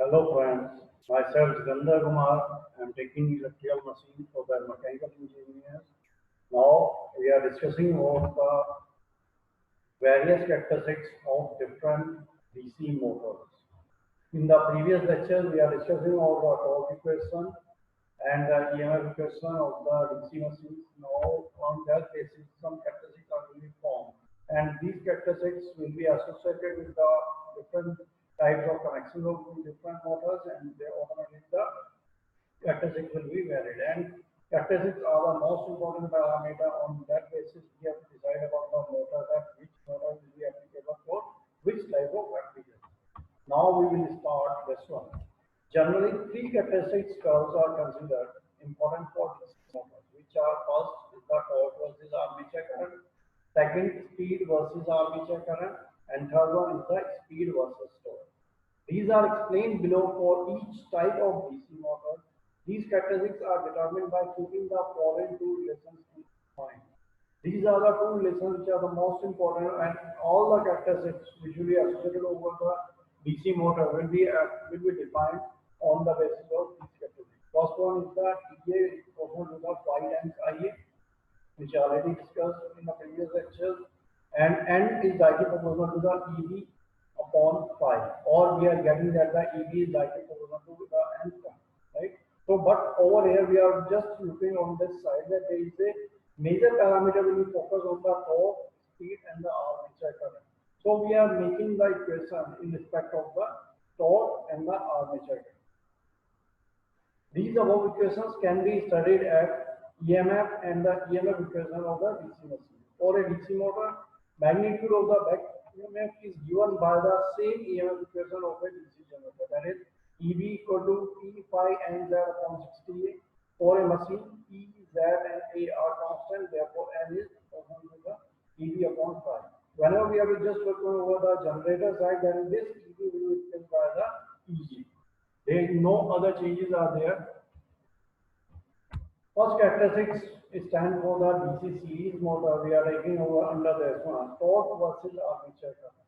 Hello friends, myself Gandhar Kumar. I am taking electrical machine for the mechanical engineers. Now we are discussing about the various characteristics of different DC motors. In the previous lecture, we are discussing about the torque equation and the EMF equation of the DC machines. Now on that basis, some characteristics are to be formed, and these characteristics will be associated with the different types of connections of different motors, and they automatically the characteristics will be varied. And characteristics are the most important parameter. On that basis, we have to decide about the motor, that which motor will be applicable for which type of application. Now we will start this one. Generally, three characteristics curves are considered important for DC motors, which are first is the torque versus armature current, second speed versus armature current, and third one is the speed versus torque. These are explained below for each type of DC motor. These characteristics are determined by keeping the following two relations in mind. These are the two relations which are the most important, and all the characteristics which will be associated over the DC motor will be defined on the basis of these characteristics. First one is the TA is equal to the phi times IA, which I already discussed in the previous lectures, and N is directly proportional to the EB upon phi, or we are getting that the EB is directly proportional to the N term, right? So, but over here we are just looking on this side that there is a major parameter will be focused on the torque, speed, and the armature current. So we are making the equation in respect of the torque and the armature current. These above equations can be studied at EMF and the EMF equation of the DC machine. For a DC motor, magnitude of the back EMF is given by the same EMF equation of a DC generator, that is EB equal to P phi N Z upon 60A. For a machine, E, Z, and A are constant, therefore N is proportional to the EB upon phi. Whenever we are just looking over the generator side, then this EB will be replaced by the EG. There is no other changes are there. First characteristics stand for the DC series motor. We are taking over under this one, torque versus armature current.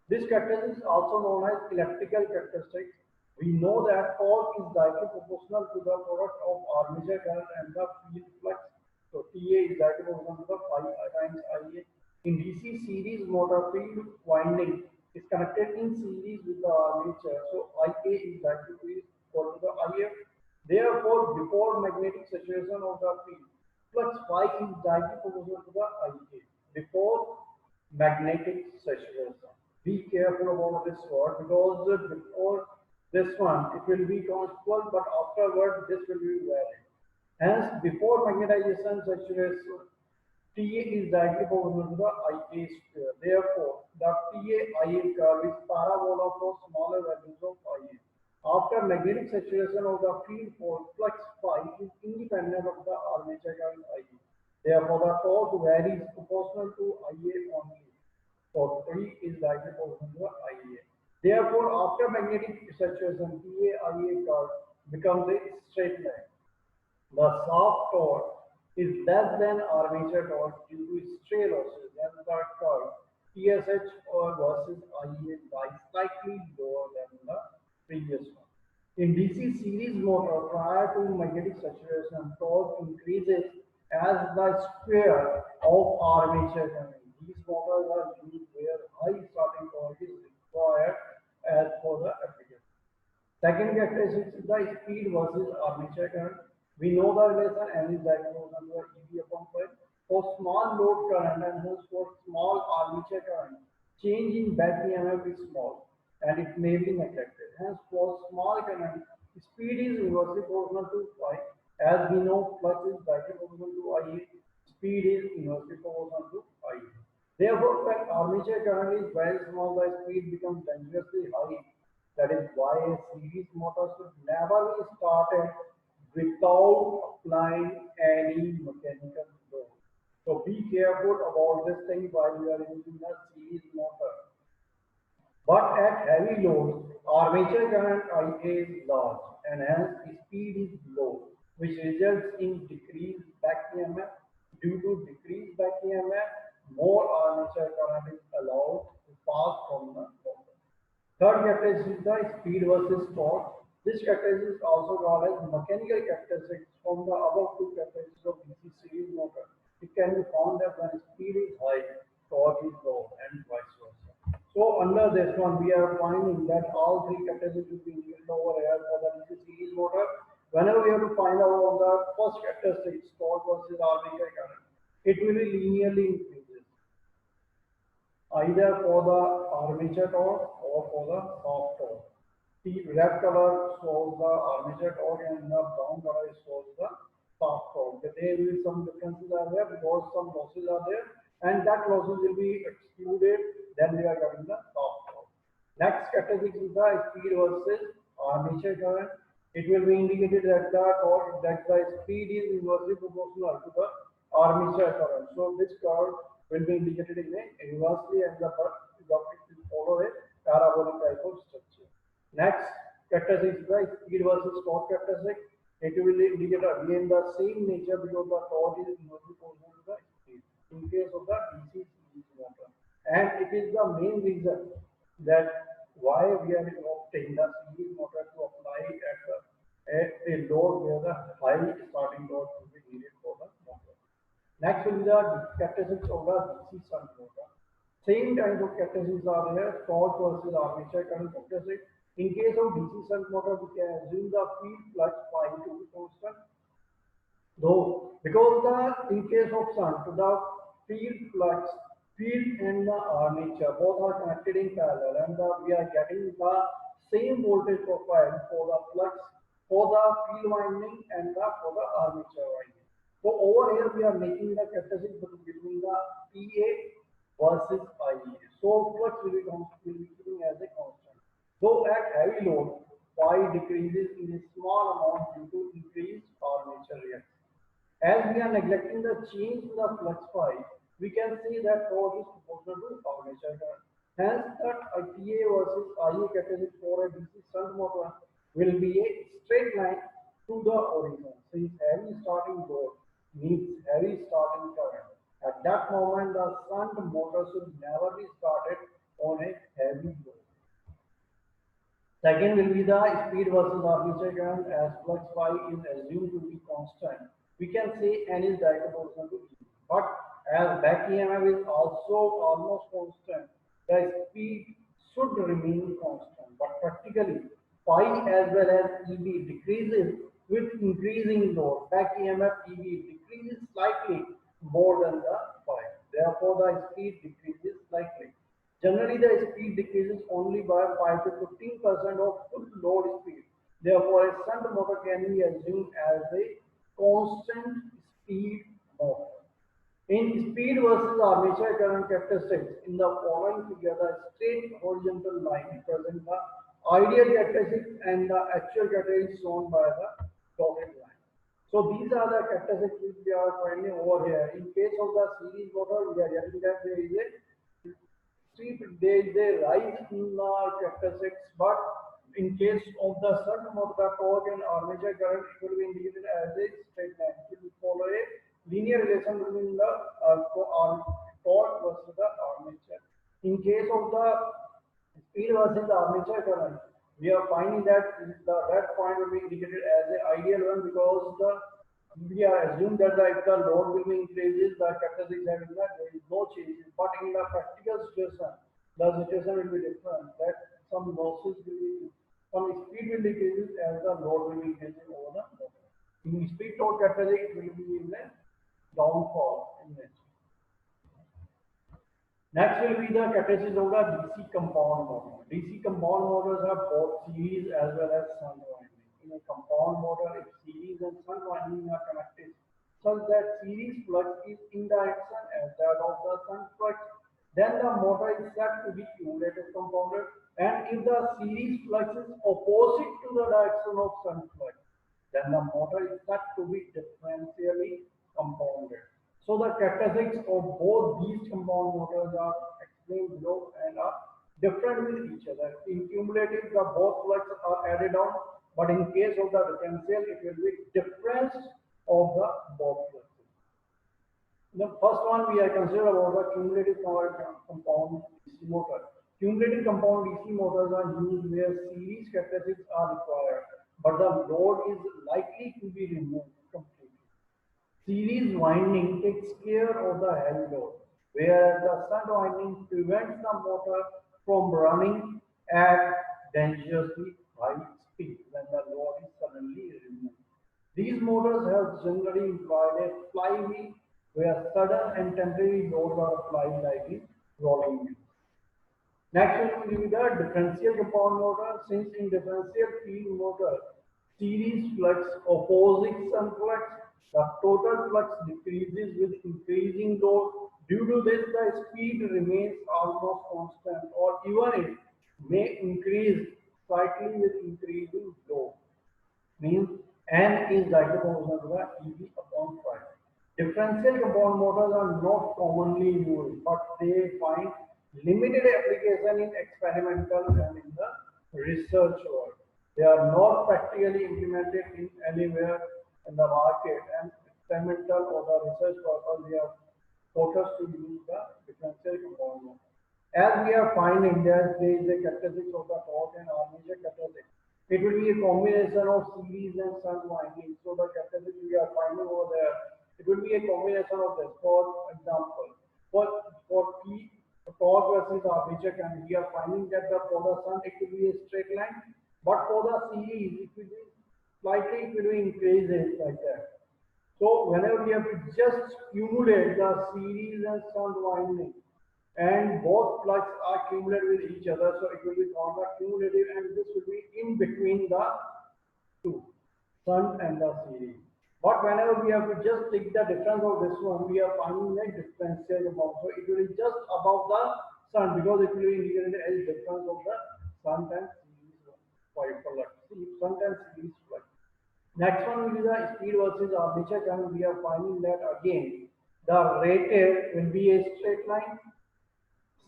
This characteristic is also known as electrical characteristics. We know that torque is directly proportional to the product of armature current and the field flux. So TA is directly proportional to the phi times IA. In DC series motor, field winding is connected in series with the armature. So IA is directly equal to the IF. Therefore, before magnetic saturation of the field, flux phi is directly proportional to the IA. Before magnetic saturation. Be careful about this word, because before this one it will be constant, but afterward this will be varied. Hence, before magnetization saturation, TA is directly proportional to the IA square. Therefore, the TA-IA curve is parabola for smaller values of IA. After magnetic saturation of the field for flux phi is independent of the armature current IA. Therefore, the torque varies proportional to IA only. So, T is directly proportional to IA. Therefore, after magnetic saturation, TA-IA curve becomes a straight line. The shaft torque is less than armature torque due to stray losses, and the curve TSH versus IA lies slightly lower than the previous one. In DC series motor, prior to magnetic saturation, torque increases as the square of armature current. These motors are used where high starting torque is required as for the application. Second characteristic is the speed versus armature current. We know the relation N is directly proportional to EB upon phi. For small load current and hence for small armature current, change in back EMF is small and it may be neglected. Hence, for small current, speed is inversely proportional to phi. As we know, flux is directly proportional to IA, speed is inversely proportional to IA. Therefore, when armature current is very small, the speed becomes dangerously high. That is why a series motor should never be started without applying any mechanical load. So be careful about this thing while you are using a series motor. But at heavy load, armature current IA is large and hence speed is low, which results in decreased back EMF. Due to decreased back EMF, more armature current is allowed to pass from the motor. Third characteristic is the speed versus torque. This characteristic is also called as mechanical characteristics from the above two characteristics of DC series motor. It can be found that when speed is high, torque is low, and vice versa. So under this one, we are finding that all three characteristics will be needed over here for the DC series motor. Whenever we have to find out on the first characteristic, torque versus armature current, it will be linearly increases either for the armature torque or for the soft torque. The red color shows the armature torque and the brown color shows the soft torque. There will be some differences are there because some losses are there and that losses will be excluded, then we are getting the soft torque. Next characteristic is the speed versus armature current. It will be indicated that the torque, that the speed is inversely proportional to the armature current. So this curve will be indicated in a inversely and the it will follow a parabolic type of structure. Next characteristic is the speed versus torque characteristic. It will indicate again the same nature because the torque is inversely proportional to the speed in case of the DC series motor. And it is the main reason that why we are opting the series motor to apply at a load where the high starting load will be needed for the motor. Next will be the characteristics of the DC shunt motor. Same kind of characteristics are there, torque versus armature current characteristics. In case of DC shunt motor, we can assume the field flux phi to be constant. Though, because in case of shunt, the field flux, field and the armature both are connected in parallel, and we are getting the same voltage profile for the flux, for the field winding, and for the armature winding. So over here we are making the characteristic between the PA versus IA. So flux will be keeping as a constant. Though at heavy load, phi decreases in a small amount due to increased armature reaction. As we are neglecting the change in the flux phi, we can see that torque is proportional to armature current. Hence, that PA versus IA characteristic for a DC shunt motor will be a straight line to the origin. Since heavy starting load needs heavy starting current, at that moment the shunt motor should never be started on a heavy load. Second will be the speed versus armature current. As flux phi is assumed to be constant, we can say N is directly proportional to E. But as back EMF is also almost constant, the speed should remain constant. But practically, phi as well as EB decreases with increasing load. Back EMF EB decreases slightly more than the phi. Therefore, the speed decreases slightly. Generally, the speed decreases only by 5 to 15% of full load speed. Therefore, a shunt motor can be assumed as a constant speed motor. In speed versus armature current characteristics, in the following figure, the straight horizontal line represents the ideal characteristic and the actual characteristic shown by the dotted line. So these are the characteristics which we are finding over here. In case of the series motor, we are getting that there is a rise in the characteristics, but in case of the shunt motor, the torque and armature current, it will be indicated as a straight line. It will follow a linear relation between the torque versus the armature. In case of the speed versus the armature current, we are finding that the red point will be indicated as an ideal one because we are assumed that if the load will be increases, the characteristics having that there is no change. But in the practical situation, the situation will be different. That some losses will be, some speed will decrease as the load will be increasing over the motor. In speed torque characteristic, it will be in a downfall in nature. Next will be the characteristics of the DC compound motor. DC compound motors have both series as well as shunt winding. In a compound motor, if series and shunt winding are connected, such that series flux is in direction as that of the shunt flux, then the motor is said to be cumulative compounded. And if the series flux is opposite to the direction of shunt flux, then the motor is said to be differentially compounded. So the characteristics of both these compound motors are explained below and are different with each other. In cumulative, the both flux are added on, but in case of the differential, it will be difference of the both fluxes. The first one we are considering about the cumulative compound DC motor. Cumulative compound DC motors are used where series characteristics are required, but the load is likely to be removed completely. Series winding takes care of the heavy load, whereas the shunt winding prevents the motor from running at dangerously high speed when the load is suddenly removed. These motors have generally employed a flywheel where sudden and temporary loads are applied like in rolling mills. Next will be the differential compound motor. Since in differential field motor, series flux opposites some flux, the total flux decreases with increasing load. Due to this, the speed remains almost constant, or even it may increase slightly with increasing load, means N is directly proportional to the EB upon 5. Differential compound motors are not commonly used, but they find limited application in experimental and in the research world. They are not practically implemented in anywhere in the market, and experimental or the research purpose they are focused to use the differential compound motor. As we are finding that there is a characteristic of the torque and armature characteristic. It will be a combination of series and shunt winding. So the characteristic we are finding over there, it will be a combination of this. For example, for P torque versus armature, and we are finding that the for the shunt it will be a straight line, but for the series it will be slightly it will be increases like that. So whenever we have to just cumulate the series and shunt winding, and both plugs are cumulative with each other, so it will be called the cumulative, and this will be in between the two, shunt and the series. But whenever we have to just take the difference of this one, we are finding a differential amount. So it will be just above the shunt because it will be indicated as difference of the shunt and series flux. Shunt and series flux. Next one will be the speed versus armature current. We are finding that again the rated will be a straight line,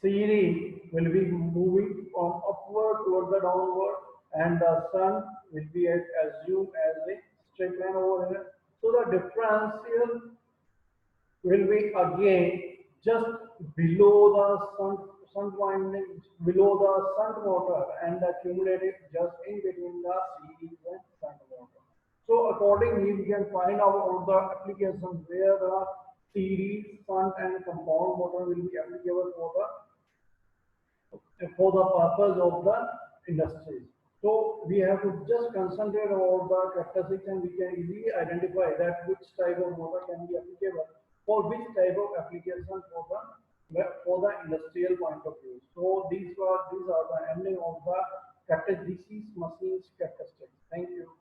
series will be moving from upward towards the downward, and the sun will be assumed as a straight line over here. So the differential will be again just below the sun winding, below the sun motor, and the cumulative just in between the series and sun motor. So accordingly, we can find out all the applications where the series, sun, and compound motor will be applicable for the purpose of the industry. So we have to just concentrate on the characteristics, and we can easily identify that which type of motor can be applicable for which type of application for the industrial point of view. So these are the ending of the characteristics, machines characteristics.